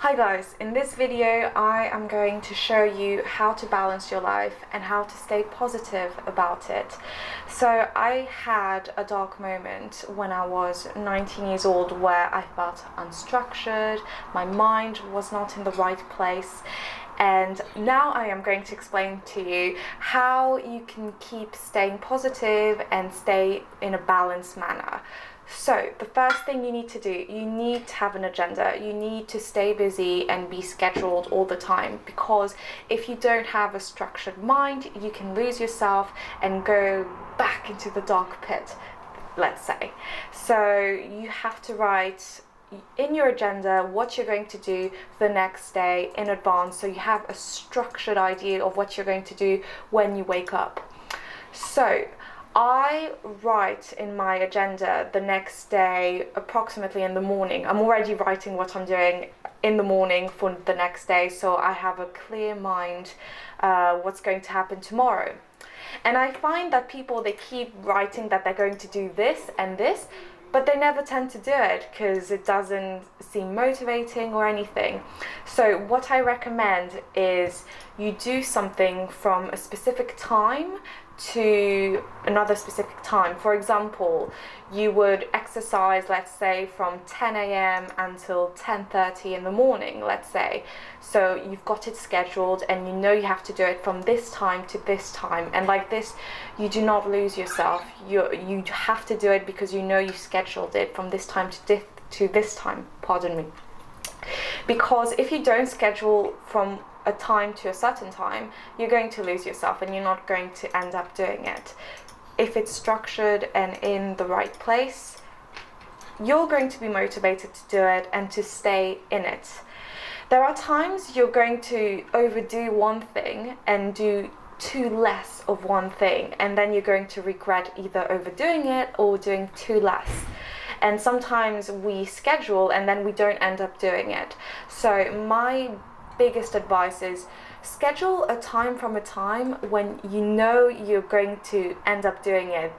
Hi guys, in this video I am going to show you how to balance your life and how to stay positive about it. So I had a dark moment when I was 19 years old where I felt unstructured, my mind was not in the right place, and now I am going to explain to you how you can keep staying positive and stay in a balanced manner. So the first thing you need to do, you need to have an agenda. You need to stay busy and be scheduled all the time, because if you don't have a structured mind, you can lose yourself and go back into the dark pit, let's say. So you have to write in your agenda what you're going to do the next day in advance, so you have a structured idea of what you're going to do when you wake up. So I write in my agenda the next day approximately in the morning. I'm already writing what I'm doing in the morning for the next day, so I have a clear mind what's going to happen tomorrow. And I find that people, they keep writing that they're going to do this and this, but they never tend to do it because it doesn't seem motivating or anything. So what I recommend is you do something from a specific time to another specific time. For example, you would exercise, let's say, from 10 a.m. until 10:30 in the morning, let's say. So you've got it scheduled and you know you have to do it from this time to this time, and like this you do not lose yourself. You have to do it because you know you scheduled it from this time to this time, pardon me. Because if you don't schedule from a time to a certain time, you're going to lose yourself and you're not going to end up doing it. If it's structured and in the right place, you're going to be motivated to do it and to stay in it. There are times you're going to overdo one thing and do too less of one thing, and then you're going to regret either overdoing it or doing too less. And sometimes we schedule and then we don't end up doing it. So my biggest advice is schedule a time from a time when you know you're going to end up doing it,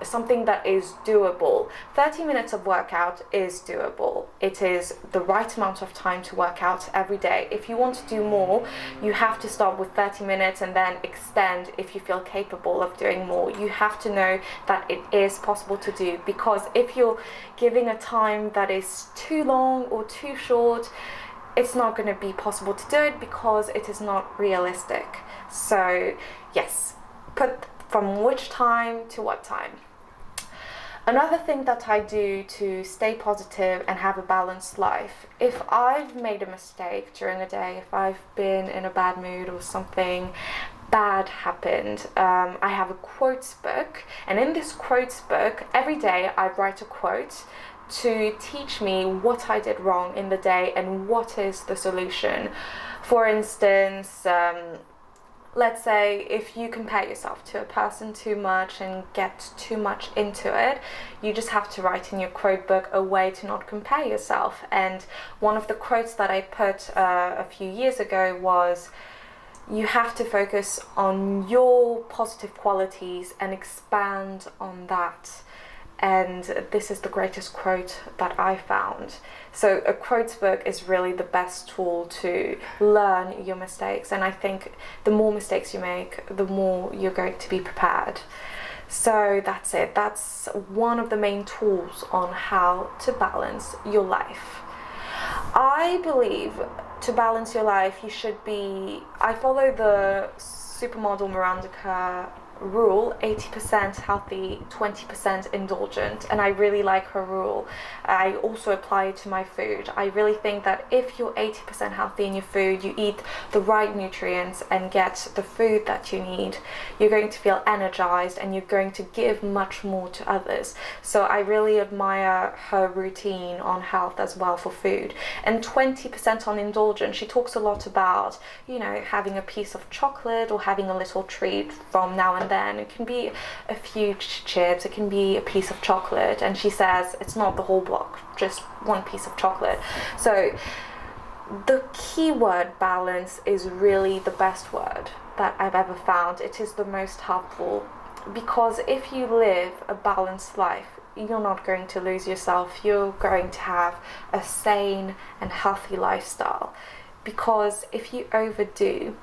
something that is doable. 30 minutes of workout is doable. It is the right amount of time to work out every day. If you want to do more, you have to start with 30 minutes and then extend if you feel capable of doing more. You have to know that it is possible to do, because if you're giving a time that is too long or too short, it's not going to be possible to do it because it is not realistic. So yes, put from which time to what time. Another thing that I do to stay positive and have a balanced life, if I've made a mistake during a day, if I've been in a bad mood or something bad happened, I have a quotes book, and in this quotes book every day I write a quote to teach me what I did wrong in the day and what is the solution. For instance, let's say if you compare yourself to a person too much and get too much into it, you just have to write in your quote book a way to not compare yourself. And one of the quotes that I put a few years ago was, you have to focus on your positive qualities and expand on that. And this is the greatest quote that I found. So a quotes book is really the best tool to learn your mistakes, and I think the more mistakes you make, the more you're going to be prepared. So that's it. That's one of the main tools on how to balance your life. I believe to balance your life, you should be, I follow the supermodel Miranda Kerr rule, 80% healthy, 20% indulgent, and I really like her rule. I also apply it to my food. I really think that if you're 80% healthy in your food, you eat the right nutrients and get the food that you need, you're going to feel energized and you're going to give much more to others. So I really admire her routine on health as well for food. And 20% on indulgent, she talks a lot about, you know, having a piece of chocolate or having a little treat from now and then. It can be a few chips, it can be a piece of chocolate, and she says it's not the whole block, just one piece of chocolate. So the key word balance is really the best word that I've ever found. It is the most helpful, because if you live a balanced life, you're not going to lose yourself. You're going to have a sane and healthy lifestyle. Because if you overdo,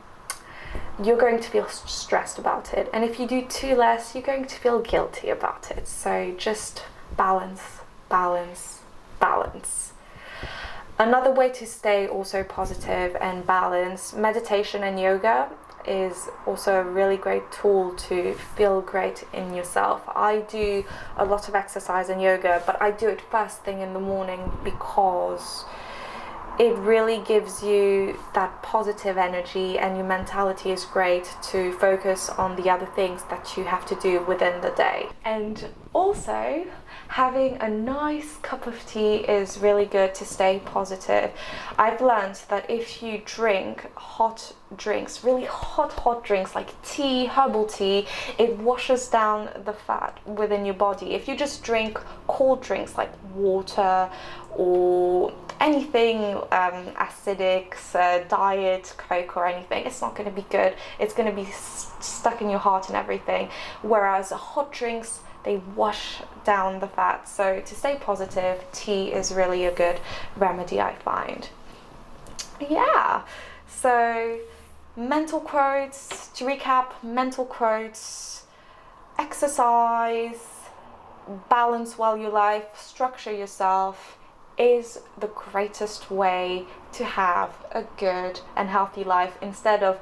you're going to feel stressed about it. And if you do too less, you're going to feel guilty about it. So just balance, balance, balance. Another way to stay also positive and balanced, meditation and yoga is also a really great tool to feel great in yourself. I do a lot of exercise and yoga, but I do it first thing in the morning because it really gives you that positive energy, and your mentality is great to focus on the other things that you have to do within the day. And also, having a nice cup of tea is really good to stay positive. I've learned that if you drink hot drinks, really hot drinks like tea, herbal tea, it washes down the fat within your body. If you just drink cold drinks like water or anything acidic, diet Coke or anything, it's not going to be good. It's going to be stuck in your heart and everything. Whereas hot drinks, they wash down the fat. So to stay positive, tea is really a good remedy, I find. Yeah, so mental quotes, to recap, mental quotes, exercise, balance while you life, structure yourself is the greatest way to have a good and healthy life, instead of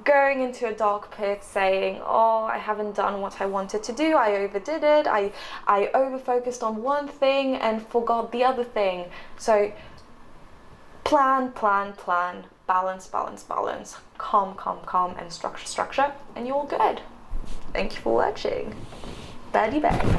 going into a dark pit saying, oh, I haven't done what I wanted to do, I overdid it, I over focused on one thing and forgot the other thing. So plan, balance, calm, and structure, and you're all good. Thank you for watching. Bye.